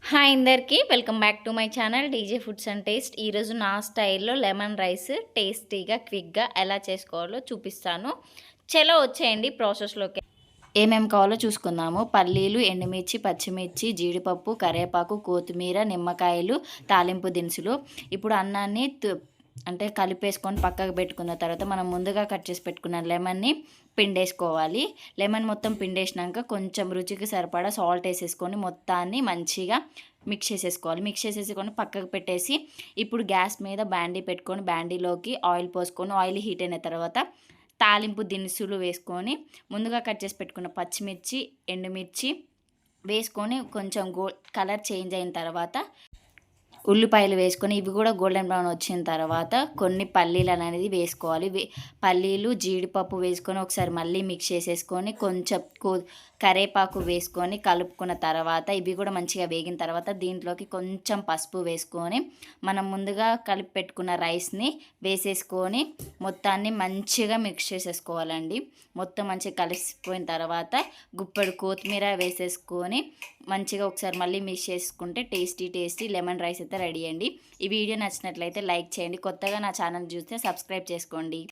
Hi అందరికీ welcome back to my channel DJ foods and taste. ఈరోజు నా స్టైల్లో లెమన్ రైస్ టేస్టీగా క్విక్గా ఎలా చేసుకోవాలో చూపిస్తాను. చలో వచ్చేయండి ప్రాసెస్లోకి. ఏమేమి కావాలో చూసుకుందాము. పల్లీలు, ఎండుమిర్చి, పచ్చిమిర్చి, జీడిపప్పు, కరివేపాకు, కొత్తిమీర, నిమ్మకాయలు, తాలింపు దినుసులు. ఇప్పుడు అన్నాన్ని అంటే కలిపేసుకొని పక్కకు పెట్టుకున్న తర్వాత మనం ముందుగా కట్ చేసి పెట్టుకున్న లెమన్ని పిండేసుకోవాలి. లెమన్ మొత్తం పిండేసినాక కొంచెం రుచికి సరిపడా సాల్ట్ వేసేసుకొని మొత్తాన్ని మంచిగా మిక్స్ చేసేసుకోవాలి. మిక్స్ చేసేసుకొని పక్కకు పెట్టేసి ఇప్పుడు గ్యాస్ మీద బ్యాండీ పెట్టుకొని బ్యాండీలోకి ఆయిల్ పోసుకొని ఆయిల్ హీట్ అయిన తర్వాత తాలింపు దినుసులు వేసుకొని ముందుగా కట్ చేసి పెట్టుకున్న పచ్చిమిర్చి, ఎండుమిర్చి వేసుకొని కొంచెం కలర్ చేంజ్ అయిన తర్వాత ఉల్లిపాయలు వేసుకొని ఇవి కూడా గోల్డెన్ బ్రౌన్ వచ్చిన తర్వాత కొన్ని పల్లీలు అనేది వేసుకోవాలి. పల్లీలు, జీడిపప్పు వేసుకొని ఒకసారి మళ్ళీ మిక్స్ చేసేసుకొని కొంచెం కరివేపాకు వేసుకొని కలుపుకున్న తర్వాత ఇవి కూడా మంచిగా వేగిన తర్వాత దీంట్లోకి కొంచెం పసుపు వేసుకొని మనం ముందుగా కలిపి పెట్టుకున్న రైస్ని వేసేసుకొని మొత్తాన్ని మంచిగా మిక్స్ చేసేసుకోవాలండి. మొత్తం మంచిగా కలిసిపోయిన తర్వాత గుప్పెడు కొత్తిమీర వేసేసుకొని మంచిగా ఒకసారి మళ్ళీ మిక్స్ చేసుకుంటే టేస్టీ లెమన్ రైస్ అయితే రెడీ అండి. ఈ వీడియో నచ్చినట్లయితే లైక్ చేయండి. కొత్తగా నా ఛానల్ చూస్తే సబ్స్క్రైబ్ చేసుకోండి.